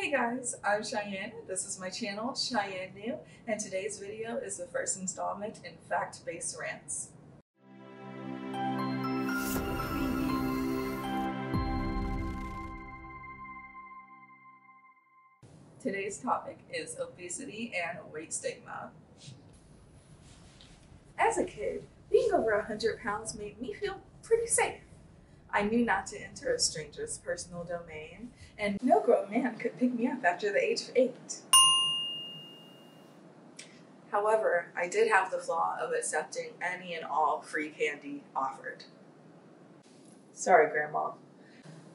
Hey guys, I'm Cheyenne. This is my channel, Cheyenne New, and today's video is the first installment in fact-based rants. Today's topic is obesity and weight stigma. As a kid, being over 100 pounds made me feel pretty safe. I knew not to enter a stranger's personal domain, and no grown man could pick me up after the age of 8. However, I did have the flaw of accepting any and all free candy offered. Sorry, Grandma.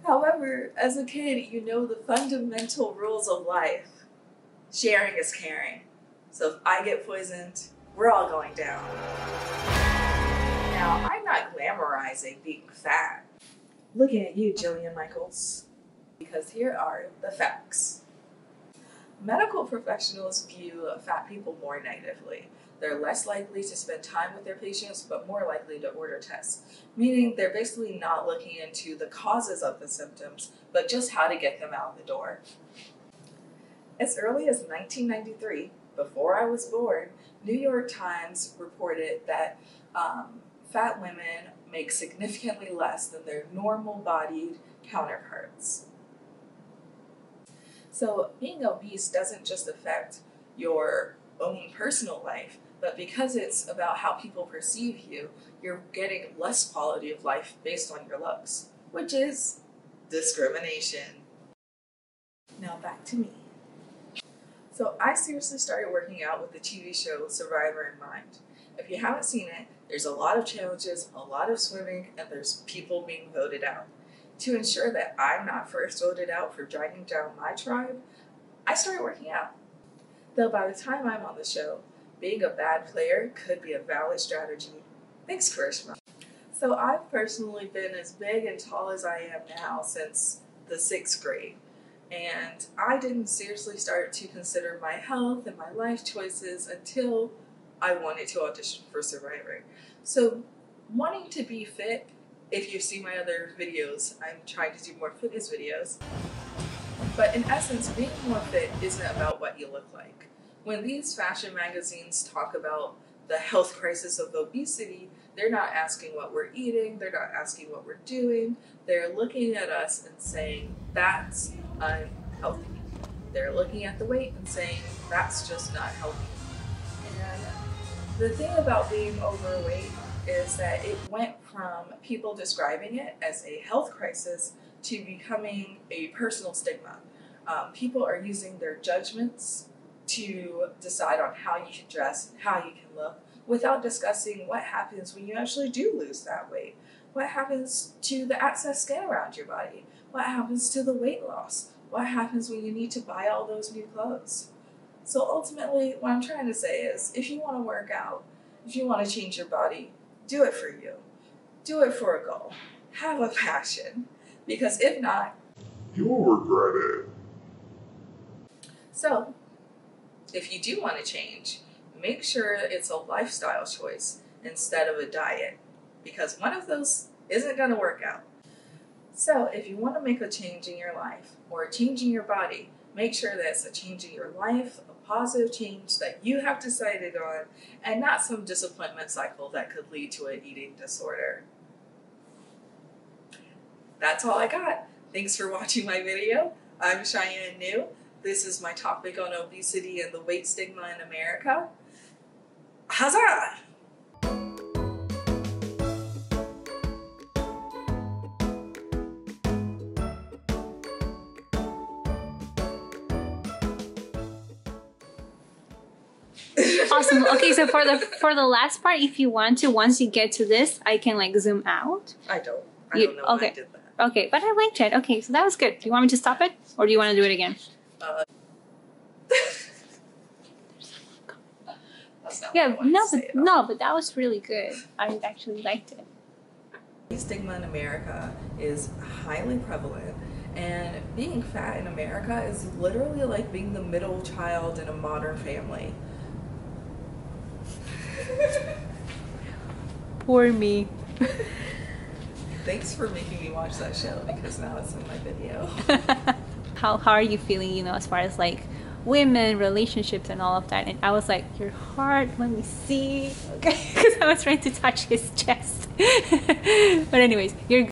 However, as a kid, you know the fundamental rules of life. Sharing is caring. So if I get poisoned, we're all going down. Now, I'm not glamorizing being fat. Looking at you, JILLIAN MichEALS, because here are the facts. Medical professionals view fat people more negatively. They're less likely to spend time with their patients, but more likely to order tests, meaning they're basically not looking into the causes of the symptoms, but just how to get them out the door. As early as 1993, before I was born, New York Times reported that fat women make significantly less than their normal-bodied counterparts. So being obese doesn't just affect your own personal life, but because it's about how people perceive you, you're getting less quality of life based on your looks, which is discrimination. Now back to me. So I seriously started working out with the TV show Survivor in mind. If you haven't seen it, there's a lot of challenges, a lot of swimming, and there's people being voted out. To ensure that I'm not first voted out for dragging down my tribe, I started working out. Though by the time I'm on the show, being a bad player could be a valid strategy. Thanks, Karishma. So I've personally been as big and tall as I am now since the 6th grade. And I didn't seriously start to consider my health and my life choices until I wanted to audition for Survivor. So wanting to be fit, if you see my other videos, I'm trying to do more fitness videos. But in essence, being more fit isn't about what you look like. When these fashion magazines talk about the health crisis of obesity, they're not asking what we're eating, they're not asking what we're doing, they're looking at us and saying, that's unhealthy. They're looking at the weight and saying, that's just not healthy. And the thing about being overweight is that it went from people describing it as a health crisis to becoming a personal stigma. People are using their judgments to decide on how you should dress, how you can look, without discussing what happens when you actually do lose that weight. What happens to the excess skin around your body? What happens to the weight loss? What happens when you need to buy all those new clothes? So ultimately, what I'm trying to say is, if you want to work out, if you want to change your body, do it for you. Do it for a goal. Have a passion. Because if not, you will regret it. So, if you do want to change, make sure it's a lifestyle choice instead of a diet. Because one of those isn't going to work out. So, if you want to make a change in your life or a change in your body, make sure that it's a change in your life, a positive change that you have decided on, and not some disappointment cycle that could lead to an eating disorder. That's all I got. Thanks for watching my video. I'm Cheyenne New. This is my topic on obesity and the weight stigma in America. Huzzah! Awesome. Okay, so for the last part, if you want to, once you get to this, I can like zoom out. I don't know why I did that. Okay, but I liked it. Okay, so that was good. Do you want me to stop it, or do you want to do it again? That's not Yeah, what I wanted to say at all. but that was really good. I actually liked it. Stigma in America is highly prevalent, and being fat in America is literally like being the middle child in a modern family. Poor me. Thanks for making me watch that show, because now it's in my video. how are you feeling, you know, as far as like women, relationships, and all of that? And I was like, your heart, let me see. Okay, because I was trying to touch his chest. But anyways, you're